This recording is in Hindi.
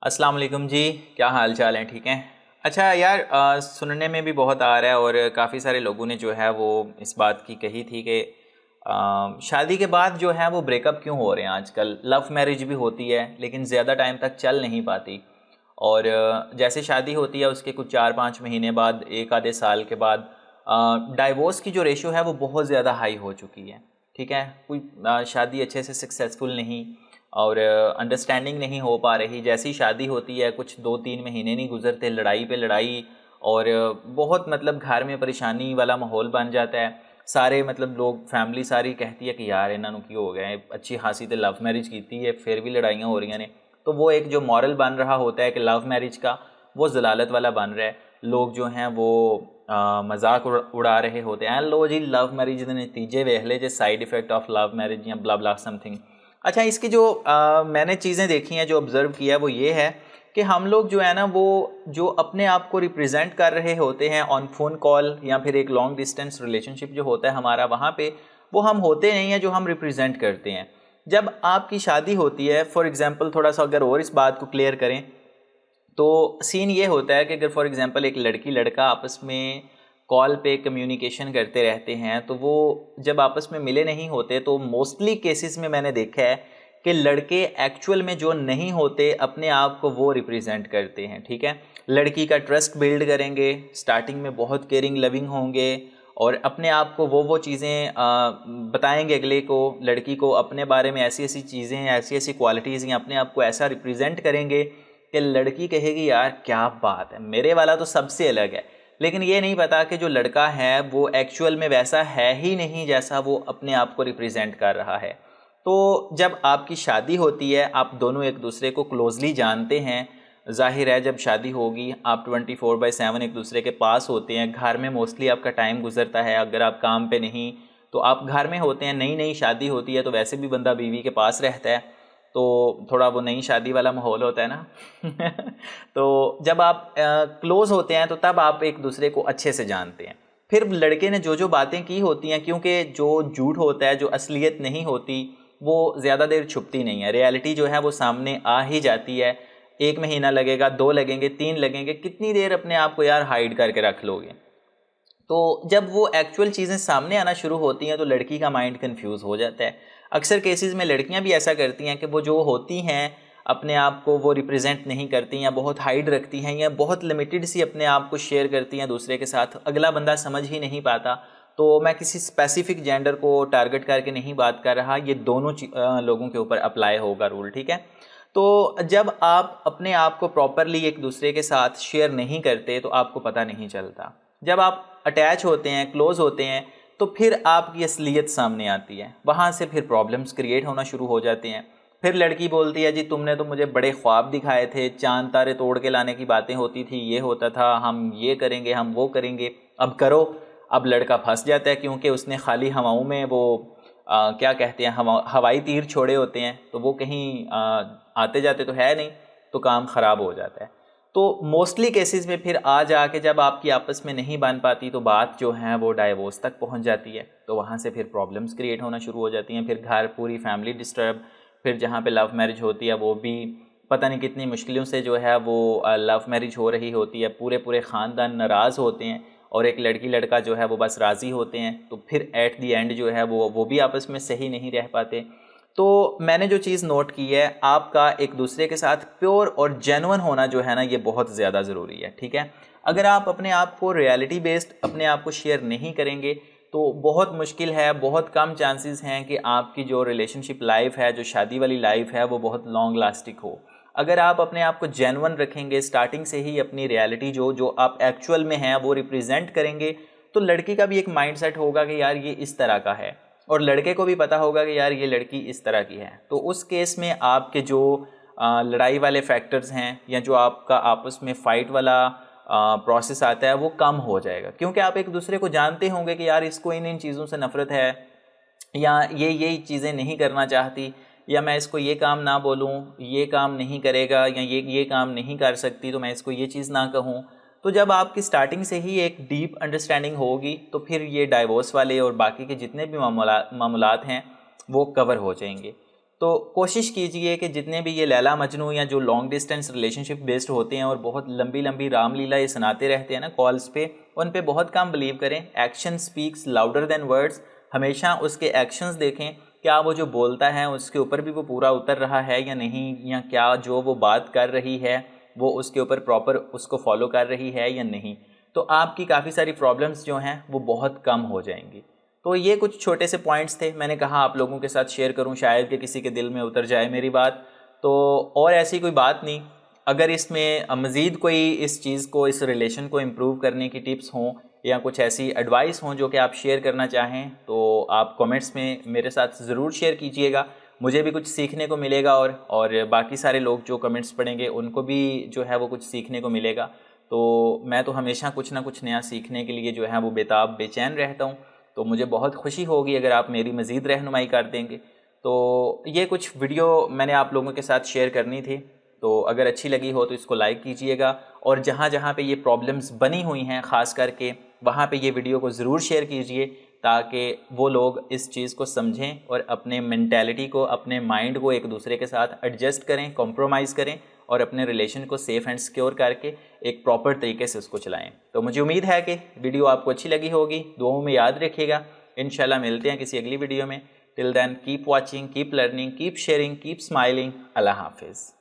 अस्सलाम वालेकुम जी। क्या हाल चाल है? ठीक है। अच्छा यार, सुनने में भी बहुत आ रहा है और काफ़ी सारे लोगों ने जो है वो इस बात की कही थी कि शादी के बाद जो है वो ब्रेकअप क्यों हो रहे हैं आजकल। लव मैरिज भी होती है लेकिन ज़्यादा टाइम तक चल नहीं पाती। और जैसे शादी होती है उसके कुछ 4-5 महीने बाद, एक आधे साल के बाद डाइवोर्स की जो रेशो है वो बहुत ज़्यादा हाई हो चुकी है। ठीक है, कोई शादी अच्छे से सक्सेसफुल नहीं और अंडरस्टैंडिंग नहीं हो पा रही। जैसी शादी होती है कुछ 2-3 महीने नहीं गुजरते, लड़ाई पे लड़ाई और बहुत मतलब घर में परेशानी वाला माहौल बन जाता है। सारे मतलब लोग, फैमिली सारी कहती है कि यार इन्हों की हो गए, अच्छी खासी तो लव मैरिज की है फिर भी लड़ाइयाँ हो रही ने। तो वो एक जो मॉरल बन रहा होता है कि लव मैरिज का, वो जलालत वाला बन रहा है। लोग जो हैं वो मजाक उड़ा रहे होते हैं, लो जी लव मैरिज के नतीजे वेख ले, जो side effect of love marriage या ब्ला ब्ला समथिंग। अच्छा, इसकी जो मैंने चीज़ें देखी हैं, जो ऑब्ज़र्व किया है वो ये है कि हम लोग जो है ना वो जो अपने आप को रिप्रेजेंट कर रहे होते हैं ऑन फोन कॉल या फिर एक लॉन्ग डिस्टेंस रिलेशनशिप जो होता है हमारा, वहाँ पे वो हम होते नहीं हैं जो हम रिप्रेजेंट करते हैं। जब आपकी शादी होती है, फॉर एग्जांपल थोड़ा सा अगर और इस बात को क्लियर करें तो सीन ये होता है कि अगर फॉर एग्जांपल एक लड़की लड़का आपस में कॉल पे कम्युनिकेशन करते रहते हैं, तो वो जब आपस में मिले नहीं होते तो मोस्टली केसेस में मैंने देखा है कि लड़के एक्चुअल में जो नहीं होते अपने आप को वो रिप्रेजेंट करते हैं। ठीक है, लड़की का ट्रस्ट बिल्ड करेंगे, स्टार्टिंग में बहुत केयरिंग लविंग होंगे और अपने आप को वो चीज़ें बताएंगे अगले को, लड़की को अपने बारे में ऐसी ऐसी चीज़ें, ऐसी ऐसी क्वालिटीज़ या अपने आप को ऐसा रिप्रेजेंट करेंगे कि लड़की कहेगी यार क्या बात है, मेरे वाला तो सबसे अलग है। लेकिन ये नहीं पता कि जो लड़का है वो एक्चुअल में वैसा है ही नहीं जैसा वो अपने आप को रिप्रेजेंट कर रहा है। तो जब आपकी शादी होती है, आप दोनों एक दूसरे को क्लोजली जानते हैं। जाहिर है जब शादी होगी आप 24/7 एक दूसरे के पास होते हैं। घर में मोस्टली आपका टाइम गुजरता है, अगर आप काम पे नहीं तो आप घर में होते हैं। नई नई शादी होती है तो वैसे भी बंदा बीवी के पास रहता है, तो थोड़ा वो नई शादी वाला माहौल होता है ना। तो जब आप क्लोज होते हैं तो तब आप एक दूसरे को अच्छे से जानते हैं। फिर लड़के ने जो जो बातें की होती हैं, क्योंकि जो झूठ होता है, जो असलियत नहीं होती, वो ज़्यादा देर छुपती नहीं है। रियलिटी जो है वो सामने आ ही जाती है। 1 महीना लगेगा, 2 लगेंगे, 3 लगेंगे, कितनी देर अपने आप को यार हाइड करके रख लोगे। तो जब वो एक्चुअल चीज़ें सामने आना शुरू होती हैं तो लड़की का माइंड कंफ्यूज हो जाता है। अक्सर केसेस में लड़कियां भी ऐसा करती हैं कि वो जो होती हैं अपने आप को वो रिप्रेजेंट नहीं करती या बहुत हाइड रखती हैं या बहुत लिमिटेड सी अपने आप को शेयर करती हैं दूसरे के साथ, अगला बंदा समझ ही नहीं पाता। तो मैं किसी स्पेसिफिक जेंडर को टारगेट करके नहीं बात कर रहा, ये दोनों लोगों के ऊपर अप्लाई होगा रूल। ठीक है, तो जब आप अपने आप को प्रॉपरली एक दूसरे के साथ शेयर नहीं करते तो आपको पता नहीं चलता। जब आप अटैच होते हैं, क्लोज होते हैं, तो फिर आपकी असलियत सामने आती है। वहाँ से फिर प्रॉब्लम्स क्रिएट होना शुरू हो जाते हैं। फिर लड़की बोलती है जी तुमने तो मुझे बड़े ख्वाब दिखाए थे, चांद तारे तोड़ के लाने की बातें होती थी, ये होता था, हम ये करेंगे, हम वो करेंगे, अब करो। अब लड़का फंस जाता है क्योंकि उसने खाली हवाओं में वो क्या कहते हैं, हवाई तीर छोड़े होते हैं, तो वो कहीं आते जाते तो है नहीं, तो काम ख़राब हो जाता है। तो मोस्टली केसेस में फिर आ जाके जब आपकी आपस में नहीं बन पाती तो बात जो है वो डाइवोर्स तक पहुंच जाती है। तो वहाँ से फिर प्रॉब्लम्स क्रिएट होना शुरू हो जाती हैं, फिर घर, पूरी फैमिली डिस्टर्ब। फिर जहाँ पे लव मैरिज होती है वो भी पता नहीं कितनी मुश्किलों से जो है वो लव मैरिज हो रही होती है। पूरे पूरे ख़ानदान नाराज़ होते हैं और एक लड़की लड़का जो है वो बस राज़ी होते हैं। तो फिर एट दी एंड जो है वो भी आपस में सही नहीं रह पाते। तो मैंने जो चीज़ नोट की है, आपका एक दूसरे के साथ प्योर और जेन्युइन होना जो है ना, ये बहुत ज़्यादा ज़रूरी है। ठीक है, अगर आप अपने आप को रियलिटी बेस्ड अपने आप को शेयर नहीं करेंगे तो बहुत मुश्किल है, बहुत कम चांसेस हैं कि आपकी जो रिलेशनशिप लाइफ है, जो शादी वाली लाइफ है, वो बहुत लॉन्ग लास्टिक हो। अगर आप अपने आप को जेन्युइन रखेंगे, स्टार्टिंग से ही अपनी रियलिटी जो जो आप एक्चुअल में हैं वो रिप्रेजेंट करेंगे, तो लड़की का भी एक माइंडसेट होगा कि यार ये इस तरह का है, और लड़के को भी पता होगा कि यार ये लड़की इस तरह की है। तो उस केस में आपके जो लड़ाई वाले फैक्टर्स हैं या जो आपका आपस में फ़ाइट वाला प्रोसेस आता है वो कम हो जाएगा, क्योंकि आप एक दूसरे को जानते होंगे कि यार इसको इन इन चीज़ों से नफ़रत है, या ये चीज़ें नहीं करना चाहती, या मैं इसको ये काम ना बोलूँ, ये काम नहीं करेगा, या ये काम नहीं कर सकती तो मैं इसको ये चीज़ ना कहूँ। तो जब आपकी स्टार्टिंग से ही एक डीप अंडरस्टैंडिंग होगी तो फिर ये डाइवोर्स वाले और बाकी के जितने भी मामलात हैं वो कवर हो जाएंगे। तो कोशिश कीजिए कि जितने भी ये लैला मजनू या जो लॉन्ग डिस्टेंस रिलेशनशिप बेस्ड होते हैं और बहुत लंबी लंबी रामलीला ये सुनाते रहते हैं ना कॉल्स पे, उन पे बहुत कम बिलीव करें। Action speaks louder than words. हमेशा उसके एक्शंस देखें, क्या वो जो बोलता है उसके ऊपर भी वो पूरा उतर रहा है या नहीं, या क्या जो वो बात कर रही है वो उसके ऊपर प्रॉपर उसको फॉलो कर रही है या नहीं। तो आपकी काफ़ी सारी प्रॉब्लम्स जो हैं वो बहुत कम हो जाएंगी। तो ये कुछ छोटे से पॉइंट्स थे, मैंने कहा आप लोगों के साथ शेयर करूं, शायद कि किसी के दिल में उतर जाए मेरी बात। तो और ऐसी कोई बात नहीं, अगर इसमें मज़ीद कोई इस चीज़ को, इस रिलेशन को इम्प्रूव करने की टिप्स हों या कुछ ऐसी एडवाइस हों जो कि आप शेयर करना चाहें, तो आप कमेंट्स में मेरे साथ ज़रूर शेयर कीजिएगा। मुझे भी कुछ सीखने को मिलेगा और बाकी सारे लोग जो कमेंट्स पढ़ेंगे उनको भी जो है वो कुछ सीखने को मिलेगा। तो मैं तो हमेशा कुछ ना कुछ नया सीखने के लिए जो है वो बेताब बेचैन रहता हूँ। तो मुझे बहुत खुशी होगी अगर आप मेरी मज़ीद रहनुमाई कर देंगे। तो ये कुछ वीडियो मैंने आप लोगों के साथ शेयर करनी थी। तो अगर अच्छी लगी हो तो इसको लाइक कीजिएगा, और जहाँ जहाँ पे ये प्रॉब्लम्स बनी हुई हैं ख़ास करके वहाँ पे ये वीडियो को ज़रूर शेयर कीजिए, ताकि वो लोग इस चीज़ को समझें और अपने मेंटालिटी को, अपने माइंड को एक दूसरे के साथ एडजस्ट करें, कॉम्प्रोमाइज़ करें और अपने रिलेशन को सेफ़ एंड सिक्योर करके एक प्रॉपर तरीके से उसको चलाएं। तो मुझे उम्मीद है कि वीडियो आपको अच्छी लगी होगी। दुआओं में याद रखिएगा। इंशाल्लाह मिलते हैं किसी अगली वीडियो में। Till then keep watching, keep learning, keep sharing, keep smiling. अल्लाह हाफिज़।